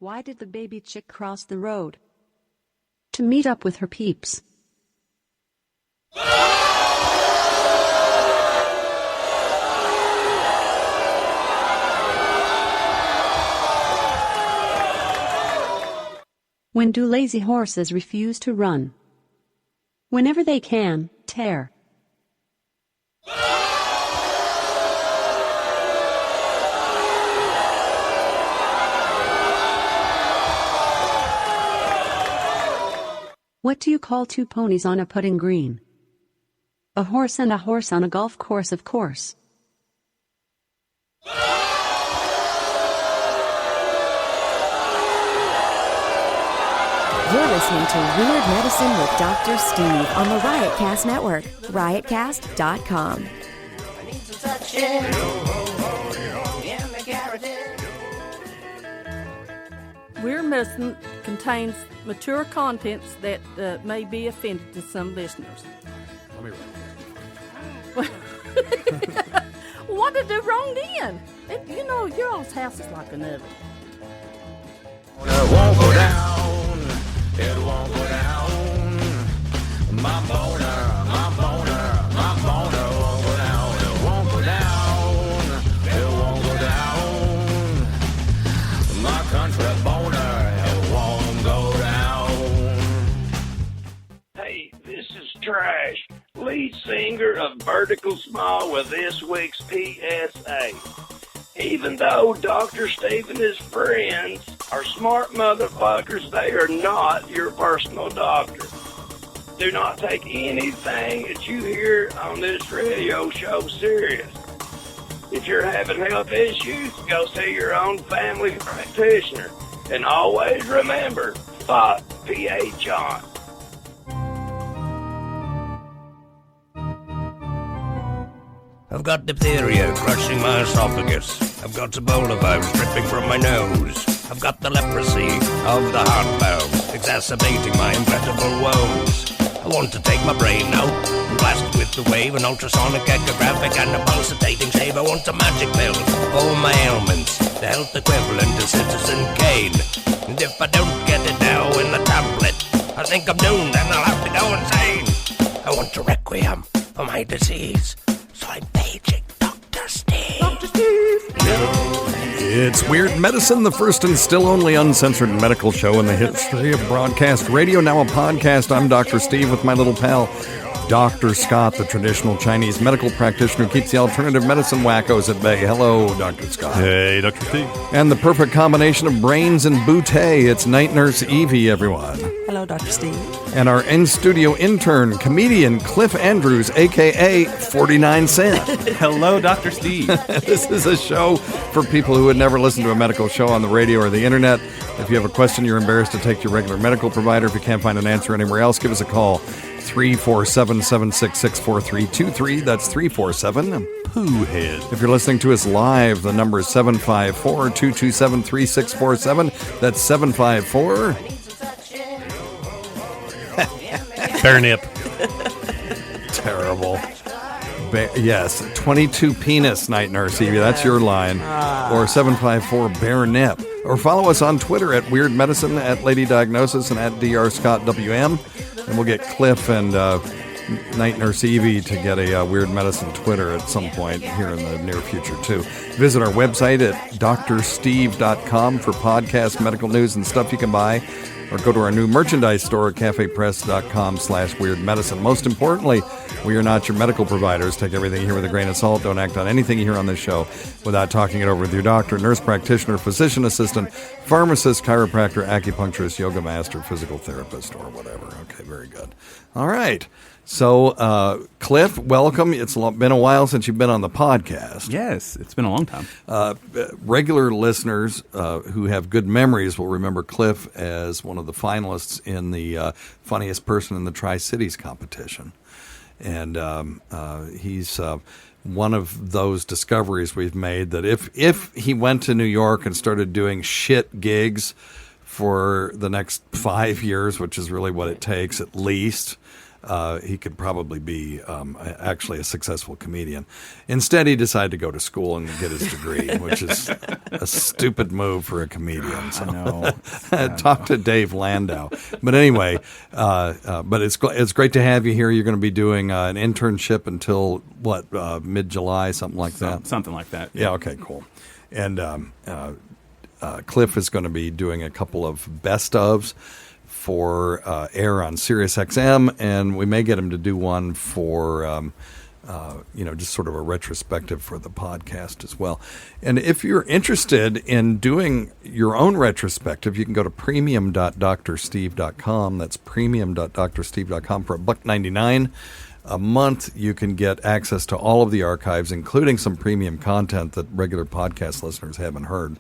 Why did the baby chick cross the road? To meet up with her peeps. When do lazy horses refuse to run? Whenever they can, tear. What do you call two ponies on a putting green? A horse and a horse on a golf course, of course. You're listening to Weird Medicine with Dr. Steve on the Riotcast Network, riotcast.com. Weird Medicine contains mature contents that may be offended to some listeners. Let me What did I do wrong then? Your all's house is like an oven. It won't go down. It won't go down. My boner won't go down. It won't go down. It won't go down. My country boner, it won't go down. Hey, this is Trash, lead singer of Vertical Small with this week's PSA. Even though Dr. Steve and his friends are smart motherfuckers, they are not your personal doctor. Do not take anything that you hear on this radio show serious. If you're having health issues, go see your own family practitioner. And always remember, fuck P.A. John. I've got diphtheria crushing my esophagus. I've got Ebola virus dripping from my nose. I've got the leprosy of the heart valve, exacerbating my incredible woes. I want to take my brain out and blast it with the wave, an ultrasonic, echographic, and a pulsating shave. I want a magic pill for all my ailments, the health equivalent to Citizen Kane. And if I don't get it now in the tablet, I think I'm doomed and I'll have to go insane. I want a requiem for my disease. So I'm paging Dr. Steve. Dr. Steve! It's Weird Medicine, the first and still only uncensored medical show in the history of broadcast radio, now a podcast. I'm Dr. Steve with my little pal, Dr. Scott, the traditional Chinese medical practitioner who keeps the alternative medicine wackos at bay. Hello, Dr. Scott. Hey, Dr. Steve. And the perfect combination of brains and bootay, it's Night Nurse Evie, everyone. Hello, Dr. Steve. And our in-studio intern, comedian Cliff Andrews, a.k.a. 49 Cent. Hello, Dr. Steve. This is a show for people who would never listen to a medical show on the radio or the internet. If you have a question, you're embarrassed to take to your regular medical provider. If you can't find an answer anywhere else, give us a call. 347-766-4323. That's 347-POOHEAD. If you're listening to us live, the number is 754-227-3647. That's 754... Bear nip. Terrible. Yes, 22 penis, Night Nurse Evie. That's your line. Or 754 Bear Nip. Or follow us on Twitter at Weird Medicine, at Lady Diagnosis, and at Dr. Scott WM. And we'll get Cliff and Night Nurse Evie to get a Weird Medicine Twitter at some point here in the near future, too. Visit our website at drsteve.com for podcast, medical news, and stuff you can buy. Or go to our new merchandise store at cafepress.com/weirdmedicine. Most importantly, we are not your medical providers. Take everything here with a grain of salt. Don't act on anything you hear on this show without talking it over with your doctor, nurse practitioner, physician assistant, pharmacist, chiropractor, acupuncturist, yoga master, physical therapist, or whatever. Okay, very good. All right. So, Cliff, welcome. It's been a while since you've been on the podcast. Yes, it's been a long time. Regular listeners who have good memories will remember Cliff as one of the finalists in the Funniest Person in the Tri-Cities competition. And he's one of those discoveries we've made that if he went to New York and started doing shit gigs for the next 5 years, which is really what it takes at least, he could probably be actually a successful comedian. Instead, he decided to go to school and get his degree, which is a stupid move for a comedian. So. I know. Talk to Dave Landau. But anyway, but it's great to have you here. You're going to be doing an internship until what, mid-July, something like that? Something like that. Yeah, okay, cool. And Cliff is going to be doing a couple of best ofs for air on Sirius XM, and we may get him to do one for just sort of a retrospective for the podcast as well. And if you're interested in doing your own retrospective, you can go to premium.drsteve.com. That's premium.drsteve.com for $1.99 a month. You can get access to all of the archives, including some premium content that regular podcast listeners haven't heard.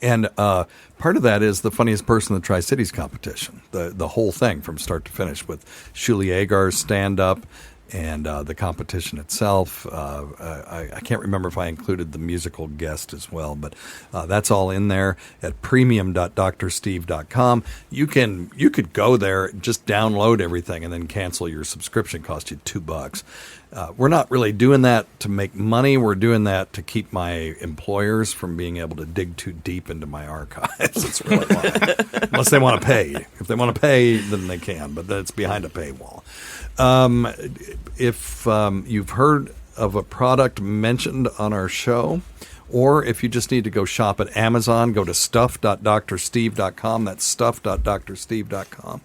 And part of that is the Funniest Person in the Tri-Cities competition, the whole thing from start to finish with Shuli Agar's stand-up and the competition itself. I can't remember if I included the musical guest as well, but that's all in there at premium.drsteve.com. You could go there, just download everything, and then cancel your subscription. Cost you $2. We're not really doing that to make money. We're doing that to keep my employers from being able to dig too deep into my archives. That's really why. Unless they want to pay. If they want to pay, then they can, but that's behind a paywall. If you've heard of a product mentioned on our show, or if you just need to go shop at Amazon, go to stuff.drsteve.com. That's stuff.drsteve.com.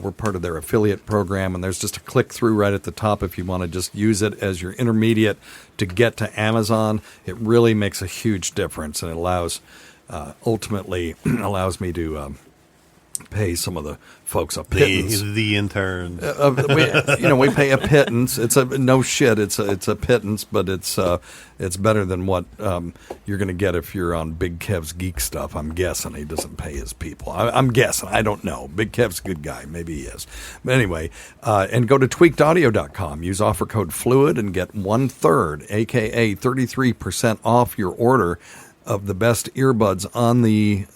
We're part of their affiliate program, and there's just a click-through right at the top if you want to just use it as your intermediate to get to Amazon. It really makes a huge difference, and it ultimately allows me to pay some of the folks a pittance. The interns. We pay a pittance. It's a pittance, but it's better than what you're going to get if you're on Big Kev's Geek Stuff. I'm guessing he doesn't pay his people. I'm guessing. I don't know. Big Kev's a good guy. Maybe he is. But anyway, and go to tweakedaudio.com. Use offer code FLUID and get 1/3, a.k.a. 33% off your order of the best earbuds on the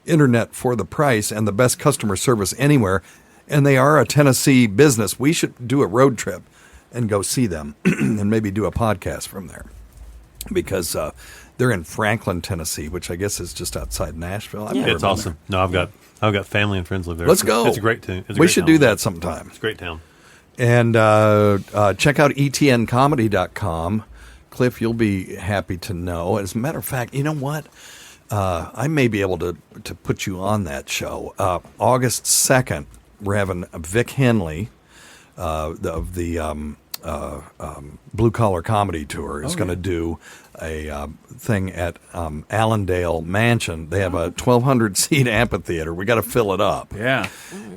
internet for the price and the best customer service anywhere. And they are a Tennessee business. We should do a road trip and go see them and maybe do a podcast from there, because they're in Franklin, Tennessee, which I guess is just outside Nashville. It's awesome. No, I've got family and friends live there. Let's go. It's a great town. We should do that sometime. It's a great town. And check out etncomedy.com. Cliff, you'll be happy to know. As a matter of fact, you know what? I may be able to put you on that show. August 2nd, we're having Vic Henley of the Blue Collar Comedy Tour is going to do a thing at Allendale Mansion. They have a 1,200-seat amphitheater. We got to fill it up. Yeah.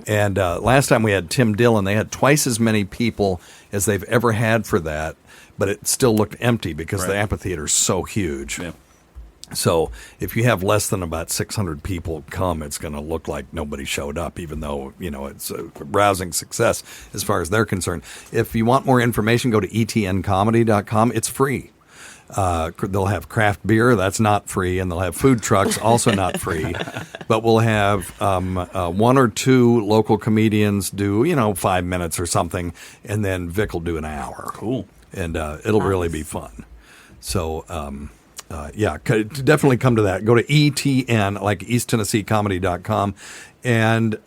And last time we had Tim Dillon, they had twice as many people as they've ever had for that, but it still looked empty because the amphitheater is so huge. Yeah. So if you have less than about 600 people come, it's going to look like nobody showed up, even though, it's a rousing success as far as they're concerned. If you want more information, go to etncomedy.com. It's free. They'll have craft beer. That's not free. And they'll have food trucks, also not free. But we'll have one or two local comedians do, 5 minutes or something. And then Vic will do an hour. Cool. And it'll really be fun. So, definitely come to that. Go to ETN, like EastTennesseeComedy.com. And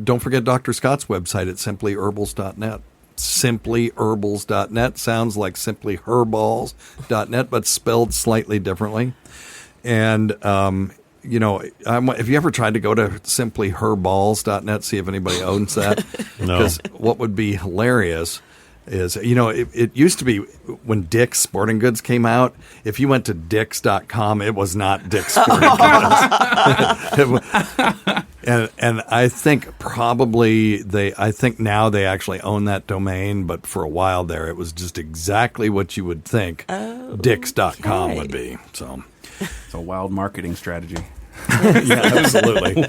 don't forget Dr. Scott's website at simplyherbals.net. Simplyherbals.net sounds like simplyherballs.net, but spelled slightly differently. And, have you ever tried to go to simplyherballs.net, see if anybody owns that? No. Because what would be hilarious is, it used to be when Dick's Sporting Goods came out, if you went to Dicks.com, it was not Dick's Sporting Goods. And I think now they actually own that domain, but for a while there, it was just exactly what you would think Dicks.com would be. So it's a wild marketing strategy. Yeah, absolutely.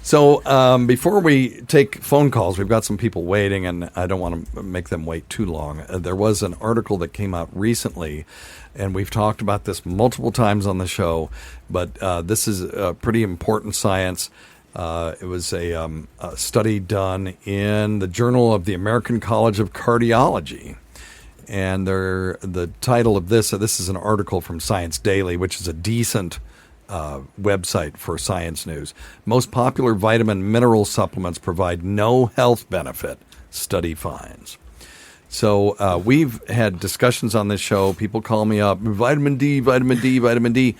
So before we take phone calls, we've got some people waiting, and I don't want to make them wait too long. There was an article that came out recently, and we've talked about this multiple times on the show, but this is pretty important science. It was a study done in the Journal of the American College of Cardiology. And the title of this is an article from Science Daily, which is a decent website for science news. Most popular vitamin mineral supplements provide no health benefit, study finds. So we've had discussions on this show. People call me up, vitamin D, vitamin D, vitamin D.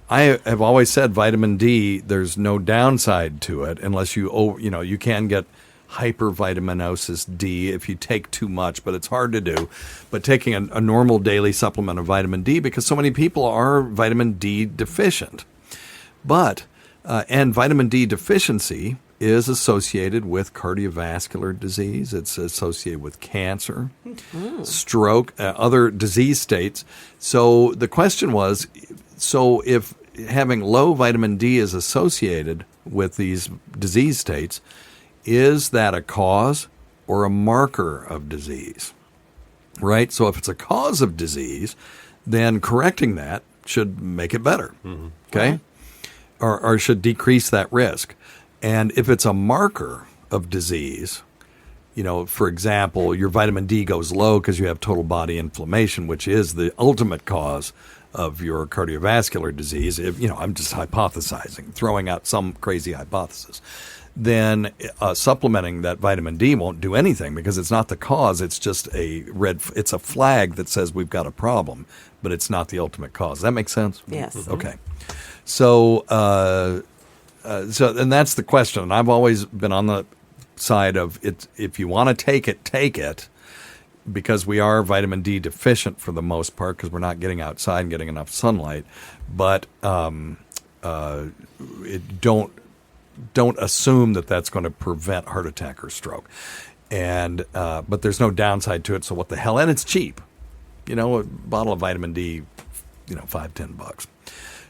I have always said vitamin D, there's no downside to it unless you can get hypervitaminosis D if you take too much, but it's hard to do. But taking a normal daily supplement of vitamin D, because so many people are vitamin D deficient. But, and vitamin D deficiency is associated with cardiovascular disease. It's associated with cancer, stroke, other disease states. So the question was, so if having low vitamin D is associated with these disease states, is that a cause or a marker of disease? Right? So if it's a cause of disease, then correcting that should make it better. Okay? Or should decrease that risk. And if it's a marker of disease, for example, your vitamin D goes low because you have total body inflammation, which is the ultimate cause of your cardiovascular disease. I'm just hypothesizing, throwing out some crazy hypothesis. Then supplementing that vitamin D won't do anything because it's not the cause. It's just it's a flag that says we've got a problem, but it's not the ultimate cause. Does that make sense? Yes. Okay. So, and that's the question. And I've always been on the side of it. If you want to take it, because we are vitamin D deficient for the most part because we're not getting outside and getting enough sunlight. But don't assume that that's going to prevent heart attack or stroke. And but there's no downside to it. So what the hell? And it's cheap. A bottle of vitamin D, $5-10.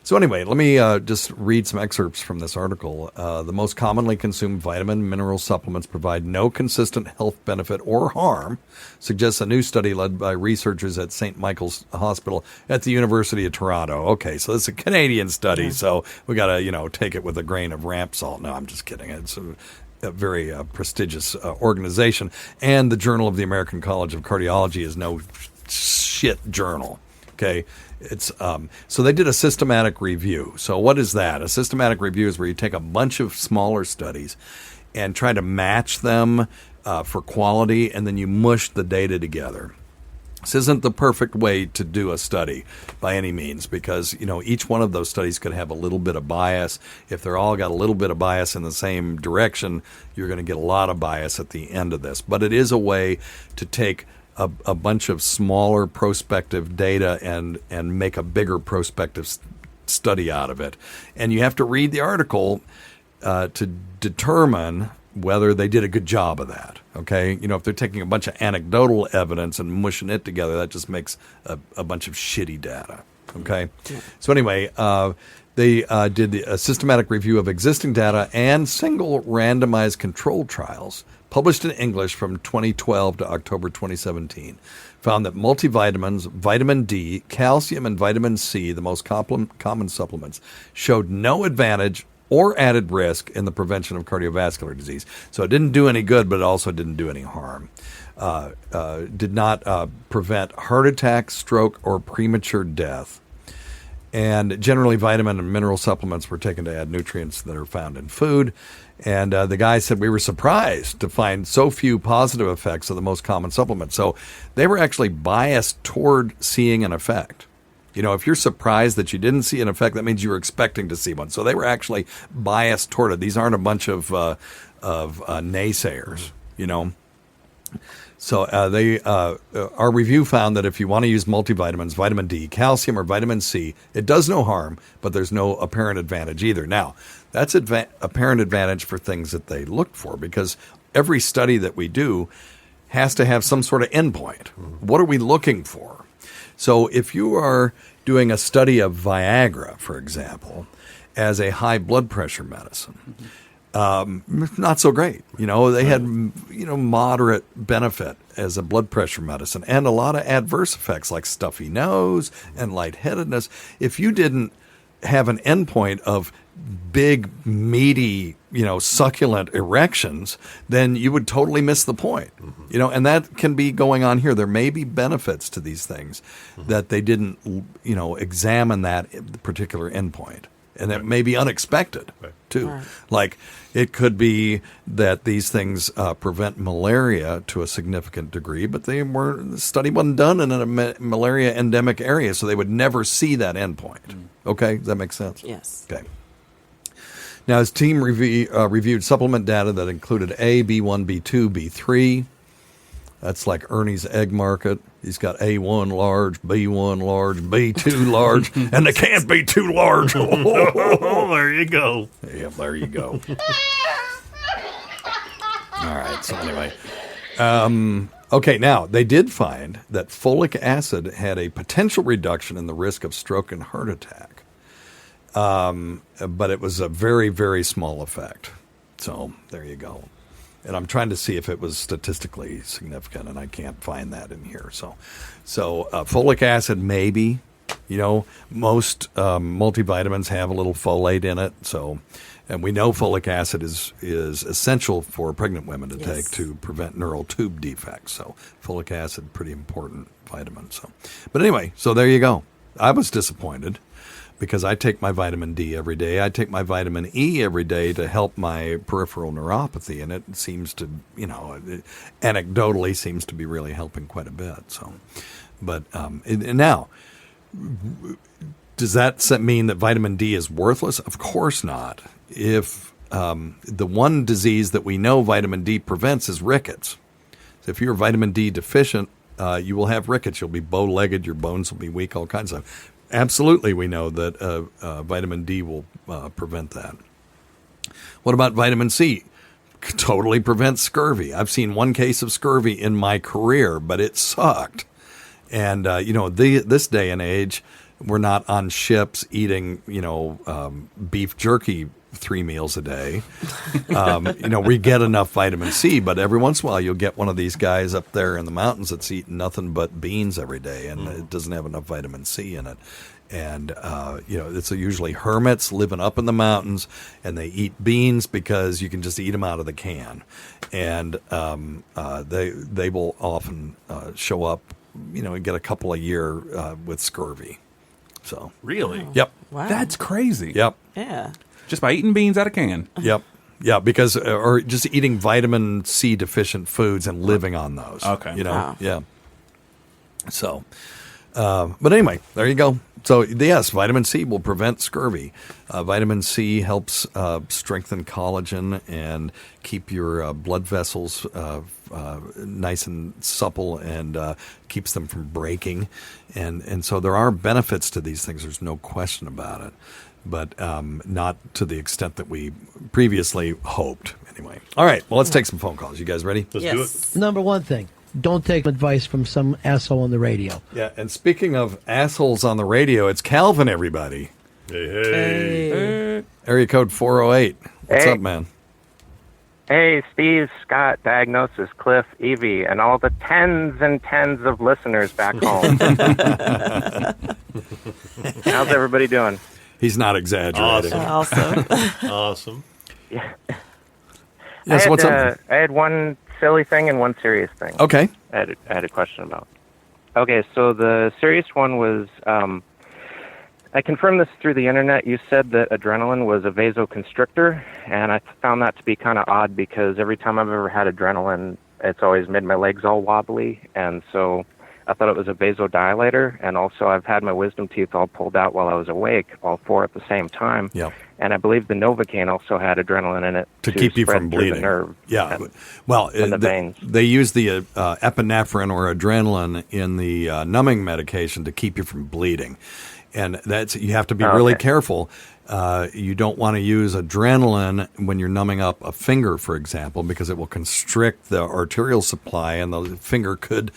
So anyway, let me just read some excerpts from this article. The most commonly consumed vitamin mineral supplements provide no consistent health benefit or harm, suggests a new study led by researchers at St. Michael's Hospital at the University of Toronto. Okay, so it's a Canadian study, so we got to, take it with a grain of ramp salt. No, I'm just kidding. It's a very prestigious organization. And the Journal of the American College of Cardiology is no shit journal. Okay. It's so they did a systematic review. So what is that? A systematic review is where you take a bunch of smaller studies and try to match them for quality, and then you mush the data together. This isn't the perfect way to do a study by any means because, each one of those studies could have a little bit of bias. If they're all got a little bit of bias in the same direction, you're going to get a lot of bias at the end of this. But it is a way to take a bunch of smaller prospective data and make a bigger prospective study out of it. And you have to read the article to determine whether they did a good job of that. Okay? If they're taking a bunch of anecdotal evidence and mushing it together, that just makes a bunch of shitty data. Okay? Yeah. So anyway, they did a systematic review of existing data and single randomized control trials published in English from 2012 to October 2017, found that multivitamins, vitamin D, calcium, and vitamin C, the most common supplements, showed no advantage or added risk in the prevention of cardiovascular disease. So it didn't do any good, but it also didn't do any harm. Did not prevent heart attack, stroke, or premature death. And generally, vitamin and mineral supplements were taken to add nutrients that are found in food. And the guy said we were surprised to find so few positive effects of the most common supplements. So they were actually biased toward seeing an effect. If you're surprised that you didn't see an effect, that means you were expecting to see one. So they were actually biased toward it. These aren't a bunch of naysayers, So our review found that if you want to use multivitamins, vitamin D, calcium, or vitamin C, it does no harm, but there's no apparent advantage either. Now, that's apparent advantage for things that they looked for, because every study that we do has to have some sort of endpoint. What are we looking for? So if you are doing a study of Viagra, for example, as a high blood pressure medicine, not so great. They had, moderate benefit as a blood pressure medicine and a lot of adverse effects like stuffy nose and lightheadedness. If you didn't have an endpoint of big, meaty, succulent erections, then you would totally miss the point. And that can be going on here. There may be benefits to these things that they didn't, examine that particular endpoint. And that may be unexpected, too. Right. Like, it could be that these things prevent malaria to a significant degree, but the study wasn't done in a malaria endemic area, so they would never see that endpoint. Okay? Does that make sense? Yes. Okay. Now, his team reviewed supplement data that included A, B1, B2, B3. That's like Ernie's egg market. He's got A1 large, B1 large, B2 large, and they can't be too large. Oh, there you go. Yep, there you go. All right, so anyway. Okay, now, they did find that folic acid had a potential reduction in the risk of stroke and heart attack. But it was a very, very small effect. So there you go. And I'm trying to see if it was statistically significant, and I can't find that in here. So folic acid, maybe. Most multivitamins have a little folate in it. And we know folic acid is essential for pregnant women to take to prevent neural tube defects. So folic acid, pretty important vitamin. But anyway, so there you go. I was disappointed, because I take my vitamin D every day. I take my vitamin E every day to help my peripheral neuropathy, and it seems to, anecdotally seems to be really helping quite a bit. So, but and now, does that mean that vitamin D is worthless? Of course not. If the one disease that we know vitamin D prevents is rickets. So if you're vitamin D deficient, you will have rickets. You'll be bow-legged. Your bones will be weak. All kinds of stuff. Absolutely, we know that vitamin D will prevent that. What about vitamin C? Totally prevents scurvy. I've seen one case of scurvy in my career, but it sucked. And, this day and age, we're not on ships eating, beef jerky 3 meals a day. We get enough vitamin C, but every once in a while you'll get one of these guys up there in the mountains that's eating nothing but beans every day, and it doesn't have enough vitamin C in it. And, it's usually hermits living up in the mountains, and they eat beans because you can just eat them out of the can. And they will often show up, and get a couple a year with scurvy. So Really? Yep. Wow. That's crazy. Yep. Yeah. Just by eating beans out of can. Yep. Yeah, because or just eating vitamin C deficient foods and living on those. Okay. Wow. Yeah. So, but anyway, there you go. So yes, vitamin C will prevent scurvy. Vitamin C helps strengthen collagen and keep your blood vessels nice and supple, and keeps them from breaking. And so there are benefits to these things. There's no question about it. But not to the extent that we previously hoped. Anyway. All right. Well, let's take some phone calls. You guys ready? Let's do it. Number one thing, don't take advice from some asshole on the radio. Yeah. And speaking of assholes on the radio, it's Calvin, everybody. Hey. Area code 408. What's up, man? Hey, Steve, Scott, Diagnosis, Cliff, Evie, and all the tens and tens of listeners back home. How's everybody doing? He's not exaggerating. Awesome. Awesome. Yeah. Yes, what's up? I had one silly thing and one serious thing. Okay. I had a question about. Okay, so the serious one was, I confirmed this through the internet. You said that adrenaline was a vasoconstrictor, and I found that to be kind of odd because every time I've ever had adrenaline, it's always made my legs all wobbly, and so I thought it was a vasodilator, and also I've had my wisdom teeth all pulled out while I was awake, all 4 at the same time. Yeah. And I believe the Novocaine also had adrenaline in it To keep you spread from through bleeding. the nerve. Yeah. And, Well, and the veins. they use the epinephrine or adrenaline in the numbing medication to keep you from bleeding. And that's, you have to be really careful. You don't want to use adrenaline when you're numbing up a finger, for example, because it will constrict the arterial supply, and the finger could,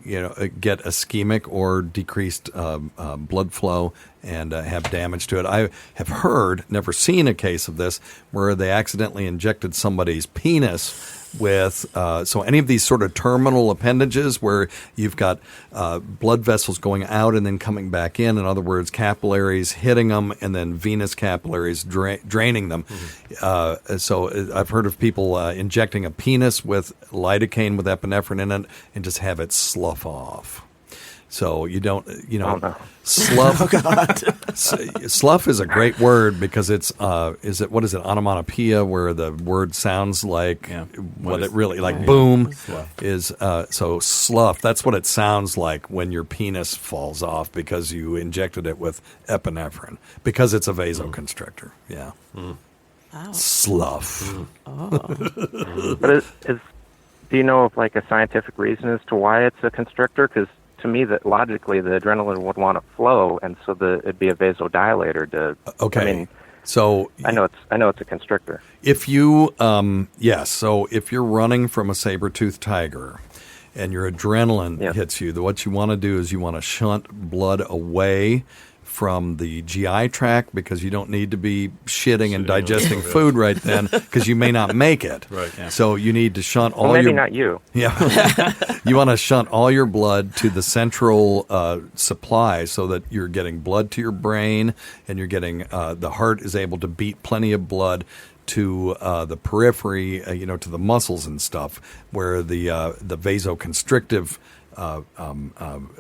get ischemic or decreased blood flow and have damage to it. I have heard, never seen a case of this, where they accidentally injected somebody's penis with, so any of these sort of terminal appendages where you've got blood vessels going out and then coming back in other words, capillaries hitting them and then venous capillaries draining them. So I've heard of people injecting a penis with lidocaine with epinephrine in it and just have it slough off. So you don't, slough. Oh, God. Slough is a great word because it's, what is it, onomatopoeia, where the word sounds like what it really, like boom, is, so slough, that's what it sounds like when your penis falls off because you injected it with epinephrine, because it's a vasoconstrictor. Yeah. Slough. But do you know of like a scientific reason as to why it's a constrictor? Because to me, that logically the adrenaline would want to flow, and so it'd be a vasodilator. So I know it's a constrictor. If you, so if you're running from a saber-toothed tiger, and your adrenaline hits you, what you want to do is you want to shunt blood away from the GI tract because you don't need to be shitting and digesting food right then because you may not make it. Right. Yeah. So you need to shunt all maybe your... not you. Yeah. You want to shunt all your blood to the central supply so that you're getting blood to your brain and you're getting... the heart is able to beat plenty of blood to the periphery, to the muscles and stuff, where the vasoconstrictive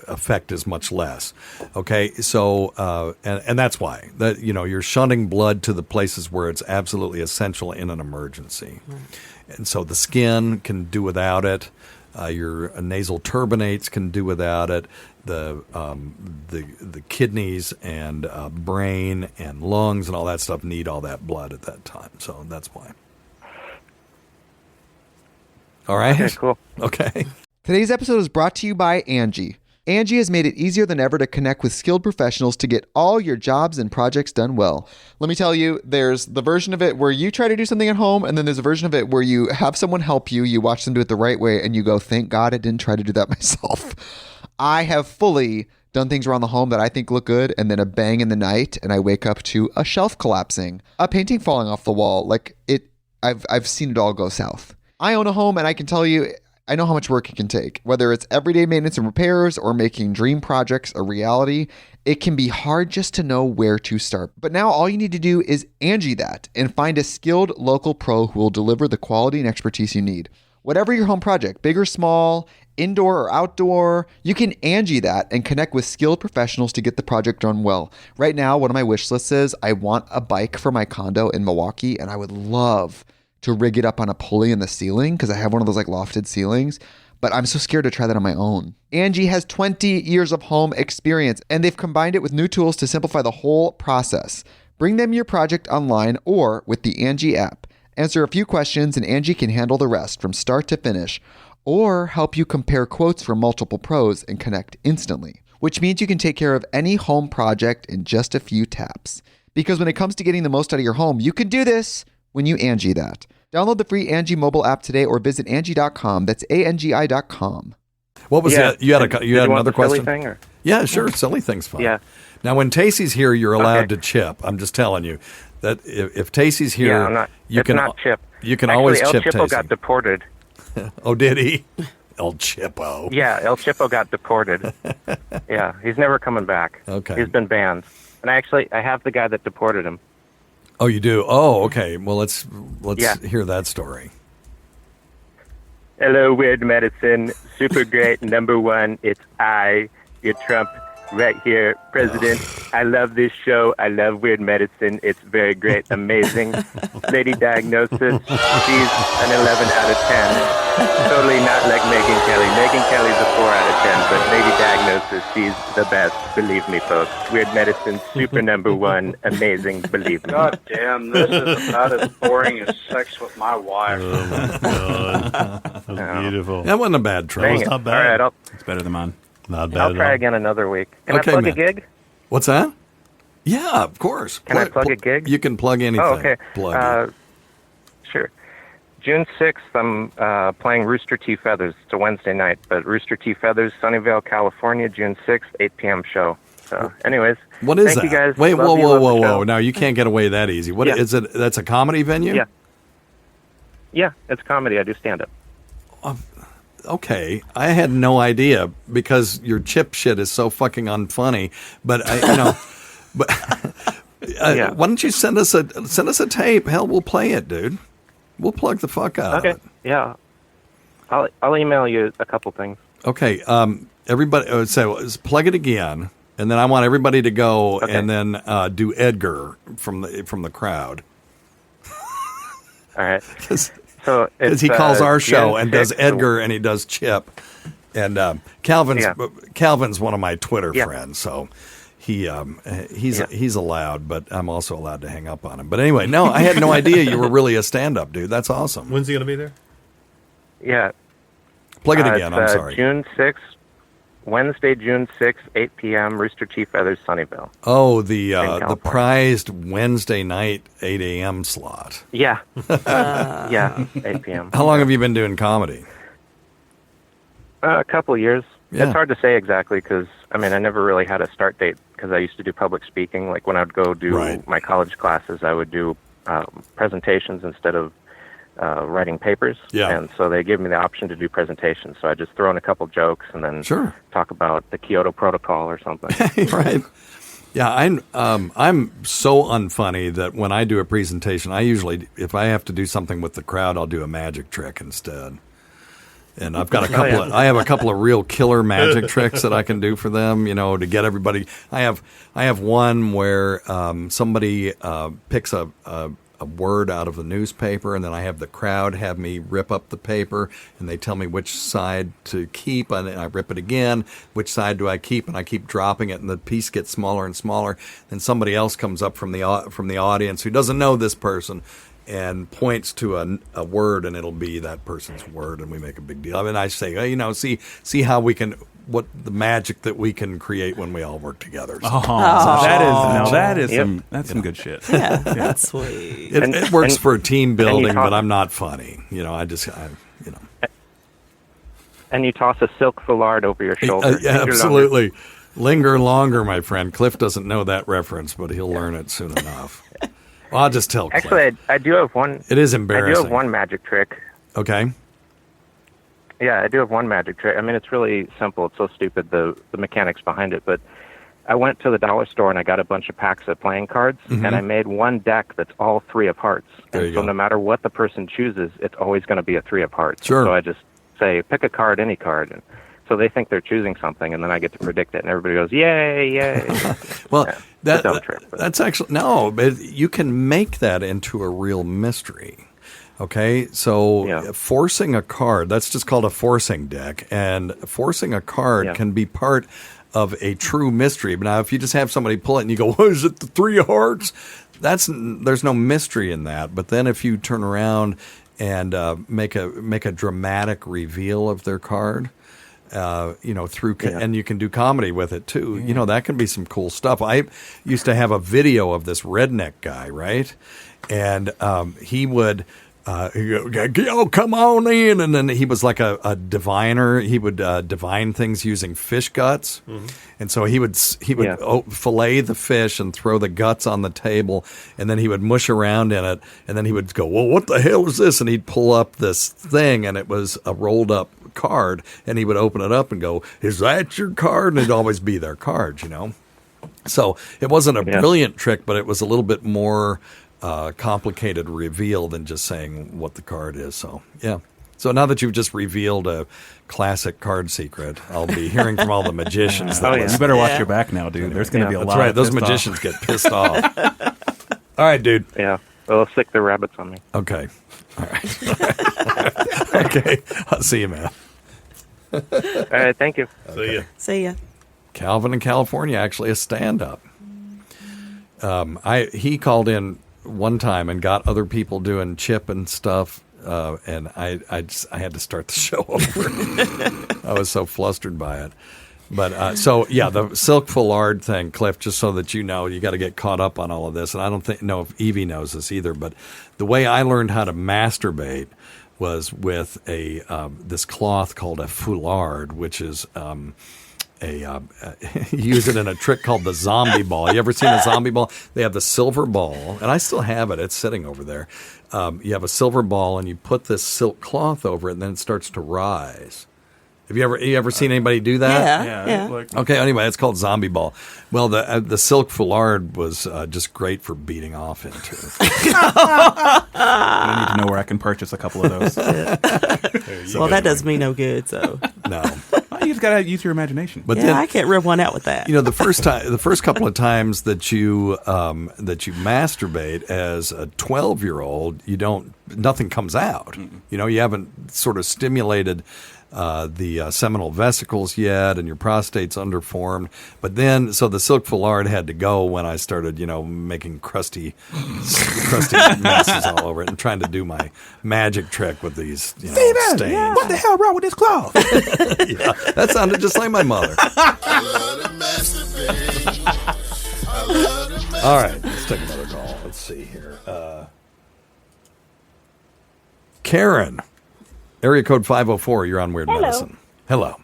effect is much less. Okay, so and that's why that you're shunting blood to the places where it's absolutely essential in an emergency, and so the skin can do without it. Your nasal turbinates can do without it. The kidneys and brain and lungs and all that stuff need all that blood at that time. So that's why. All right. Okay, cool. Okay. Today's episode is brought to you by Angie. Angie has made it easier than ever to connect with skilled professionals to get all your jobs and projects done well. Let me tell you, there's the version of it where you try to do something at home, and then there's a version of it where you have someone help you, you watch them do it the right way, and you go, thank God I didn't try to do that myself. I have fully done things around the home that I think look good, and then a bang in the night, and I wake up to a shelf collapsing, a painting falling off the wall. I've seen it all go south. I own a home, and I can tell you, I know how much work it can take. Whether it's everyday maintenance and repairs or making dream projects a reality, it can be hard just to know where to start. But now all you need to do is Angie that and find a skilled local pro who will deliver the quality and expertise you need. Whatever your home project, big or small, indoor or outdoor, you can Angie that and connect with skilled professionals to get the project done well. Right now, one of my wish lists is I want a bike for my condo in Milwaukee, and I would love to rig it up on a pulley in the ceiling because I have one of those like lofted ceilings, but I'm so scared to try that on my own. Angie has 20 years of home experience, and they've combined it with new tools to simplify the whole process. Bring them your project online or with the Angie app. Answer a few questions and Angie can handle the rest from start to finish, or help you compare quotes from multiple pros and connect instantly, which means you can take care of any home project in just a few taps. Because when it comes to getting the most out of your home, you can do this when you Angie that. Download the free Angie mobile app today or visit Angie.com. That's ANGI.com. What was that? You had another question? Silly thing, or? Yeah, sure. Silly thing's fine. Yeah. Now, when Tacey's here, you're allowed to chip. I'm just telling you that if Tacey's here, not Chip. You can Actually, always El chip Chipo Tacey. got deported. Oh, did he? El Chipo. Yeah, El Chipo got deported. Yeah, he's never coming back. Okay. He's been banned. And I have the guy that deported him. Oh, you do? Oh, okay. Well, let's hear that story. Hello, Weird Medicine. Super great. Number one, it's I, your Trump, right here, President. I love this show. I love Weird Medicine. It's very great. Amazing. Lady Diagnosis. She's an 11 out of 10. Totally not like Megyn Kelly. Megyn Kelly's a 4 out of 10, but Lady Diagnosis, she's the best. Believe me, folks. Weird Medicine, super number one. Amazing. Believe me. God damn, this is about as boring as sex with my wife. Oh, my God. That's beautiful. That wasn't a bad try. It's not bad. All right, It's better than mine. Not bad I'll try again another week. Can Okay, I plug man. a gig? What's that? Yeah, of course. Can I plug a gig? You can plug anything. Oh, okay. Plug it. Sure. June 6th, I'm playing Rooster T. Feathers. It's a Wednesday night, but Rooster T. Feathers, Sunnyvale, California, June 6th, 8 p.m. show. So, anyways, What is thank that? you guys. Wait, Love you, love the show. Now, you can't get away that easy. What is it? That's a comedy venue? Yeah. Yeah, it's comedy. I do stand-up. Okay, I had no idea because your chip shit is so fucking unfunny. But but why don't you send us a tape? Hell, we'll play it, dude. We'll plug the fuck out of it. Yeah. I'll email you a couple things. Okay, everybody, so plug it again, and then I want everybody to go and then do Edgar from the crowd. All right. So because he calls our show and does Edgar and he does Chip, and Calvin's one of my Twitter friends, so he's allowed, but I'm also allowed to hang up on him. But anyway, no, I had no idea you were really a stand-up dude. That's awesome. When's he going to be there? Yeah. Plug it again. I'm sorry. June 6th, Wednesday, June 6th, 8 p.m. Rooster Teeth Feathers, Sunnyvale. Oh, the prized Wednesday night 8 a.m. slot. Yeah. 8 p.m. How long have you been doing comedy? A couple of years. Yeah. It's hard to say exactly because, I never really had a start date because I used to do public speaking. Like when I would go do my college classes, I would do presentations instead of writing papers. Yeah. And so they gave me the option to do presentations. So I just throw in a couple jokes and then talk about the Kyoto Protocol or something. Right. Yeah, I'm so unfunny that when I do a presentation, I usually, if I have to do something with the crowd, I'll do a magic trick instead. And I've got I have a couple of real killer magic tricks that I can do for them, to get everybody. I have one where somebody picks a word out of the newspaper, and then I have the crowd have me rip up the paper, and they tell me which side to keep, and I rip it again. Which side do I keep? And I keep dropping it, and the piece gets smaller and smaller. Then somebody else comes up from the audience who doesn't know this person and points to a word, and it'll be that person's word, and we make a big deal. I say, see how we can. What the magic that we can create when we all work together. So, that's some good shit. Yeah, that's sweet. It works for team building, but I'm not funny. And you toss a silk foulard over your shoulder. Absolutely. Linger longer, my friend. Cliff doesn't know that reference, but he'll learn it soon enough. Well, I'll just tell Cliff. Actually, I do have one. It is embarrassing. I do have one magic trick. Okay. Yeah, I do have one magic trick. It's really simple. It's so stupid, the mechanics behind it. But I went to the dollar store and I got a bunch of packs of playing cards, and I made one deck that's all 3 of hearts. And so no matter what the person chooses, it's always going to be a 3 of hearts. Sure. So I just say, pick a card, any card. And so they think they're choosing something, and then I get to predict it, and everybody goes, yay, yay. Well, trick, that's actually, no, but you can make that into a real mystery. Okay, so forcing a card, that's just called a forcing deck, and forcing a card can be part of a true mystery. But now if you just have somebody pull it and you go, oh, is it the 3 of hearts? There's no mystery in that. But then if you turn around and make a dramatic reveal of their card, and you can do comedy with it too. That can be some cool stuff. I used to have a video of this redneck guy, right? And he would, come on in. And then he was like a diviner. He would divine things using fish guts. Mm-hmm. And so he would fillet the fish and throw the guts on the table. And then he would mush around in it. And then he would go, well, what the hell is this? And he'd pull up this thing, and it was a rolled up card. And he would open it up and go, is that your card? And it'd always be their card, So it wasn't a brilliant trick, but it was a little bit more complicated reveal than just saying what the card is. So, yeah. So now that you've just revealed a classic card secret, I'll be hearing from all the magicians. You better watch your back now, dude. There's going to be a lot. That's right. Those magicians get pissed off. All right, dude. Yeah. They'll stick their rabbits on me. Okay. All right. Okay. I'll see you, man. All right. Thank you. See ya. Calvin in California, actually a stand-up. He called in one time and got other people doing Chip and stuff, and I had to start the show over. I was so flustered by it. But the silk foulard thing, Cliff, just so that you got to get caught up on all of this. And I don't know if Evie knows this either, but the way I learned how to masturbate was with this cloth called a foulard, which is use it in a trick called the zombie ball. You ever seen a zombie ball? They have the silver ball, and I still have it. It's sitting over there. You have a silver ball, and you put this silk cloth over it, and then it starts to rise. Have you ever seen anybody do that? Yeah. Okay. Anyway, it's called zombie ball. Well, the silk foulard was just great for beating off into. I need to know where I can purchase a couple of those. Well, that does me no good. So no, you just gotta use your imagination. But yeah, then, I can't rip one out with that. You know, the first couple of times that you masturbate as a 12-year-old, nothing comes out. Mm-mm. You know, you haven't sort of stimulated the seminal vesicles yet, and your prostate's underformed. But then, so the silk foulard had to go when I started, making crusty messes all over it and trying to do my magic trick with these, stains. Yeah. What the hell wrong with this cloth? Yeah, that sounded just like my mother. All right, let's take another call. Let's see here. Karen. Area code 504, you're on Weird Medicine. Hello.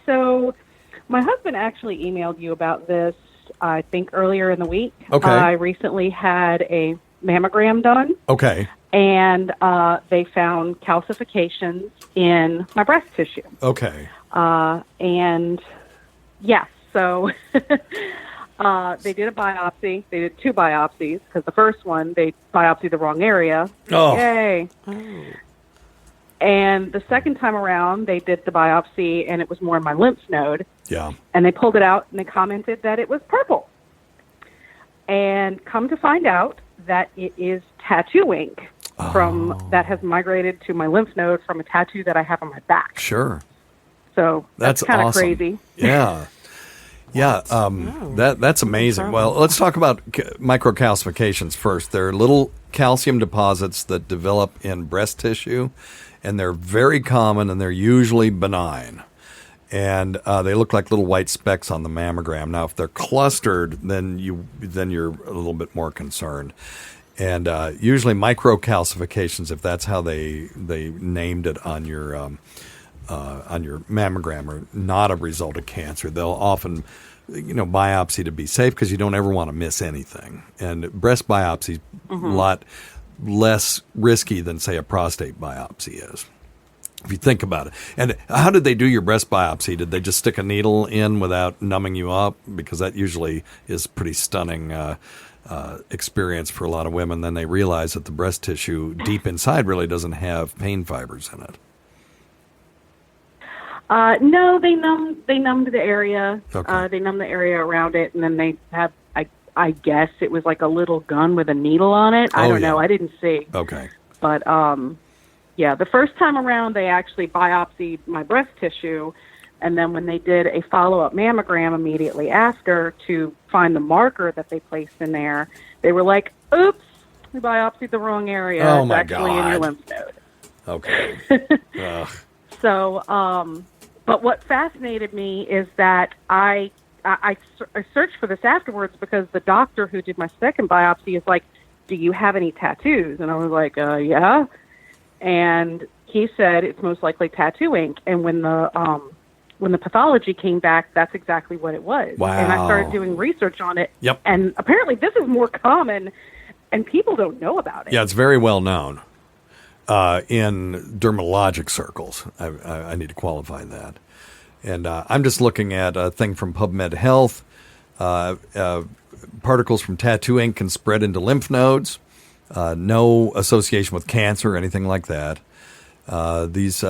So my husband actually emailed you about this, I think, earlier in the week. Okay. I recently had a mammogram done. Okay. And they found calcifications in my breast tissue. Okay. And, yes, so... they did a biopsy. They did 2 biopsies because the first one, they biopsied the wrong area. Oh. Yay. Oh. And the second time around, they did the biopsy, and it was more in my lymph node. Yeah. And they pulled it out, and they commented that it was purple. And come to find out that it is tattoo ink that has migrated to my lymph node from a tattoo that I have on my back. Sure. So that's kind of awesome. crazy. Yeah. Yeah, that's amazing. Well, let's talk about microcalcifications first. They're little calcium deposits that develop in breast tissue, and they're very common, and they're usually benign. And they look like little white specks on the mammogram. Now, if they're clustered, then you're a little bit more concerned. And usually microcalcifications, if that's how they named it on your mammogram, are not a result of cancer. They'll often, biopsy to be safe because you don't ever want to miss anything. And breast biopsy a lot less risky than, say, a prostate biopsy is, if you think about it. And how did they do your breast biopsy? Did they just stick a needle in without numbing you up? Because that usually is pretty stunning experience for a lot of women. Then they realize that the breast tissue deep inside really doesn't have pain fibers in it. No, they numbed the area. Okay. They numbed the area around it, and then they have, I guess it was like a little gun with a needle on it. I don't know. I didn't see. Okay. But, the first time around, they actually biopsied my breast tissue, and then when they did a follow-up mammogram immediately after to find the marker that they placed in there, they were like, oops, we biopsied the wrong area. Oh, it's my actually in your lymph node. Okay. So, but what fascinated me is that I searched for this afterwards because the doctor who did my second biopsy is like, do you have any tattoos? And I was like, yeah. And he said it's most likely tattoo ink. And when the pathology came back, that's exactly what it was. Wow. And I started doing research on it. Yep. And apparently this is more common, and people don't know about it. Yeah, it's very well known in dermatologic circles. I need to qualify that. And I'm just looking at a thing from PubMed Health. Particles from tattoo ink can spread into lymph nodes. No association with cancer or anything like that. This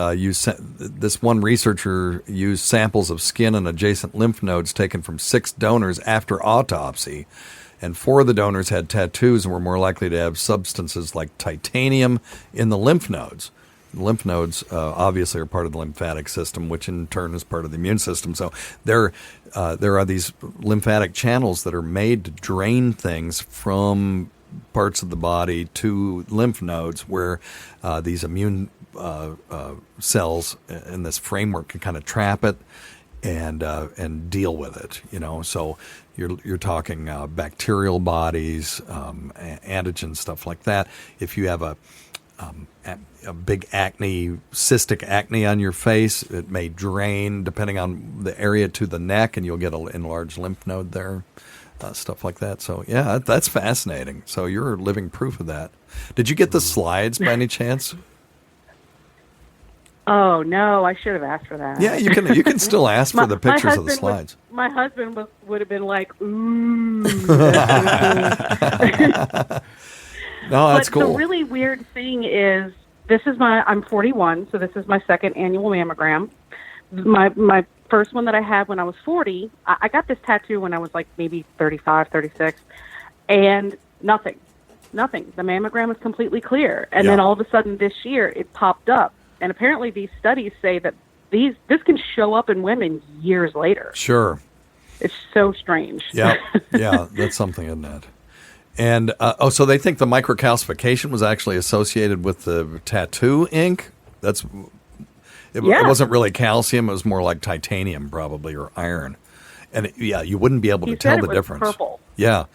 one researcher used samples of skin and adjacent lymph nodes taken from 6 donors after autopsy, and 4 of the donors had tattoos and were more likely to have substances like titanium in the lymph nodes. The lymph nodes obviously are part of the lymphatic system, which in turn is part of the immune system. So there are these lymphatic channels that are made to drain things from parts of the body to lymph nodes where these immune cells in this framework can kind of trap it and deal with it. So you're talking bacterial bodies, antigen, stuff like that. If you have a big cystic acne on your face. It may drain depending on the area to the neck, and you'll get an enlarged lymph node there, stuff like that. So, yeah, that's fascinating. So you're living proof of that. Did you get the slides by any chance? Oh no, I should have asked for that. Yeah, you can still ask for the pictures of the slides. My husband would have been like, "Ooh." No, that's cool. cool. The really weird thing is, I'm 41, so this is my second annual mammogram. My first one that I had when I was 40, I got this tattoo when I was like maybe 35, 36, and nothing. The mammogram was completely clear. And then all of a sudden this year it popped up. And apparently these studies say that this can show up in women years later. Sure. It's so strange. Yeah, that's something, isn't it? And so they think the microcalcification was actually associated with the tattoo ink. It wasn't really calcium; it was more like titanium, probably, or iron. And you wouldn't be able to tell the difference. Purple. Yeah,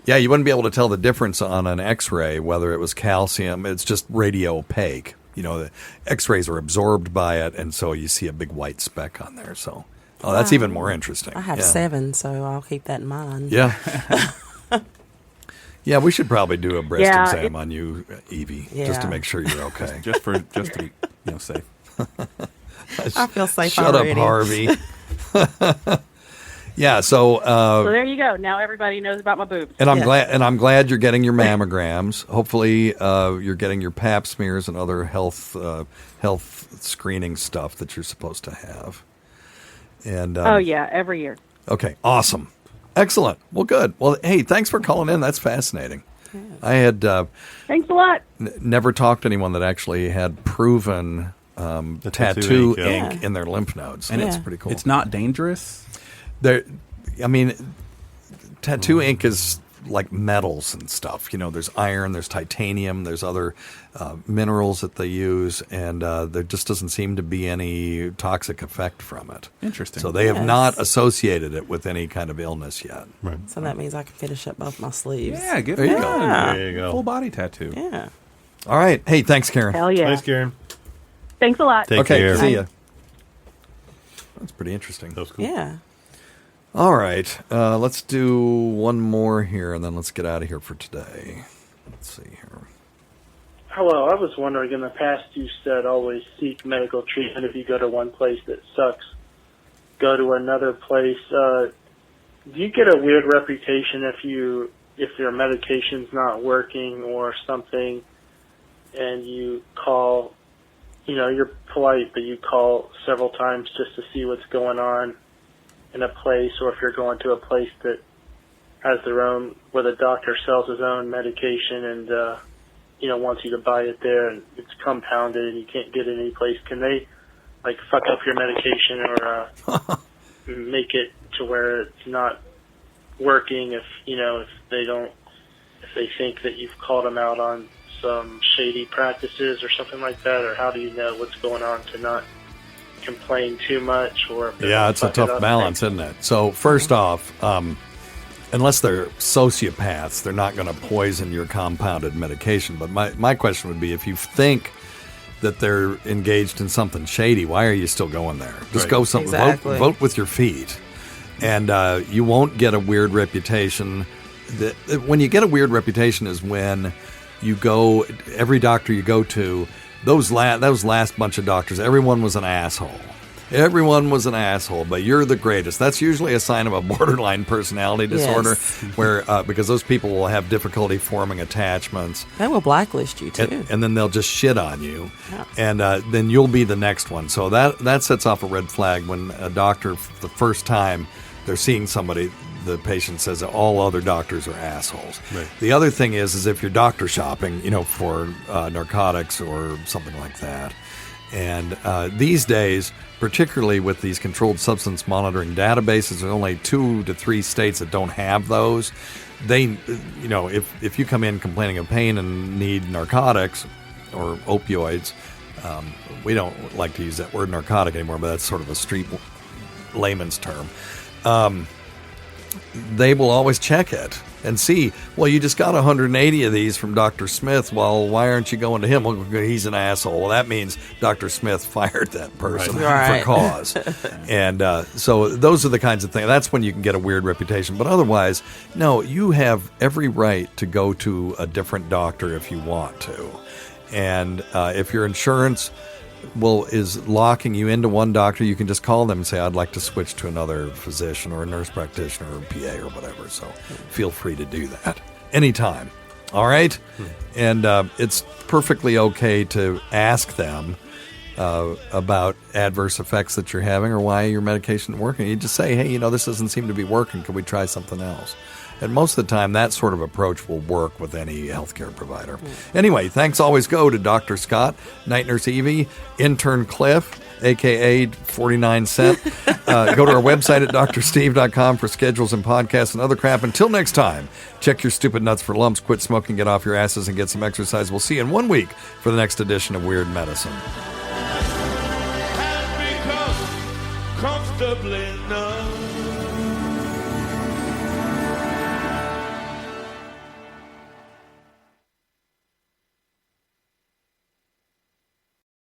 you wouldn't be able to tell the difference on an X-ray whether it was calcium. It's just radio opaque. The X-rays are absorbed by it, and so you see a big white speck on there. So, that's even more interesting. I have 7, so I'll keep that in mind. Yeah. Yeah, we should probably do a breast exam on you, Evie, just to make sure you're okay. just to be safe. I feel safe Shut already. up, Harvey. Yeah, so there you go. Now everybody knows about my boobs. And I'm glad you're getting your mammograms. Hopefully, you're getting your pap smears and other health screening stuff that you're supposed to have. And every year. Okay, awesome. Excellent. Well, good. Well, hey, thanks for calling in. That's fascinating. Yeah. I had thanks a lot. Never talked to anyone that actually had proven tattoo ink in their lymph nodes. And it's pretty cool. It's not dangerous. Tattoo ink is like metals and stuff. There's iron, there's titanium, there's other minerals that they use, and there just doesn't seem to be any toxic effect from it. Interesting. So they have not associated it with any kind of illness yet. Right. So that means I can finish up both my sleeves. Yeah, good. There you go. There you go. Full body tattoo. Yeah. All right. Hey, thanks, Karen. Hell yeah. Thanks, Karen. Thanks a lot. Take care. See ya. That's pretty interesting. That was cool. Yeah. All right, let's do one more here, and then let's get out of here for today. Let's see here. Hello, I was wondering, in the past you said always seek medical treatment. If you go to one place that sucks, go to another place. Do you get a weird reputation if your medication's not working or something, and you call, you're polite, but you call several times just to see what's going on in a place, or if you're going to a place that has where the doctor sells his own medication and, wants you to buy it there, and it's compounded and you can't get it any place, can they, fuck up your medication or, make it to where it's not working if they think that you've called them out on some shady practices or something like that? Or how do you know what's going on to not complain too much? Or it's a tough balance, isn't it? So first off, unless they're sociopaths, they're not going to poison your compounded medication. But my question would be, if you think that they're engaged in something shady, why are you still going there? Just go vote with your feet, and you won't get a weird reputation. When you get a weird reputation is when you go, every doctor you go to, those last bunch of doctors, everyone was an asshole. Everyone was an asshole, but you're the greatest. That's usually a sign of a borderline personality disorder, where because those people will have difficulty forming attachments. They will blacklist you too, and then they'll just shit on you, and then you'll be the next one. So that sets off a red flag when a doctor, the first time they're seeing somebody, the patient says that all other doctors are assholes. Right. The other thing is if you're doctor shopping, for narcotics or something like that. And these days, particularly with these controlled substance monitoring databases, there's only 2 to 3 states that don't have those. They, if you come in complaining of pain and need narcotics or opioids, we don't like to use that word narcotic anymore, but that's sort of a street layman's term. they will always check it and see, well, you just got 180 of these from Dr. Smith. Well, why aren't you going to him? Well, he's an asshole. Well, that means Dr. Smith fired that person for cause. And so those are the kinds of things. That's when you can get a weird reputation. But otherwise, no, you have every right to go to a different doctor if you want to. And if your insurance is locking you into one doctor, you can just call them and say, I'd like to switch to another physician or a nurse practitioner or a PA or whatever. So feel free to do that anytime. All right? And it's perfectly okay to ask them about adverse effects that you're having or why your medication isn't working. You just say, hey, this doesn't seem to be working. Can we try something else? And most of the time, that sort of approach will work with any healthcare provider. Anyway, thanks always go to Dr. Scott, Night Nurse Evie, Intern Cliff, a.k.a. 49 Cent. Go to our website at drsteve.com for schedules and podcasts and other crap. Until next time, check your stupid nuts for lumps, quit smoking, get off your asses, and get some exercise. We'll see you in 1 week for the next edition of Weird Medicine. Comfortably numb.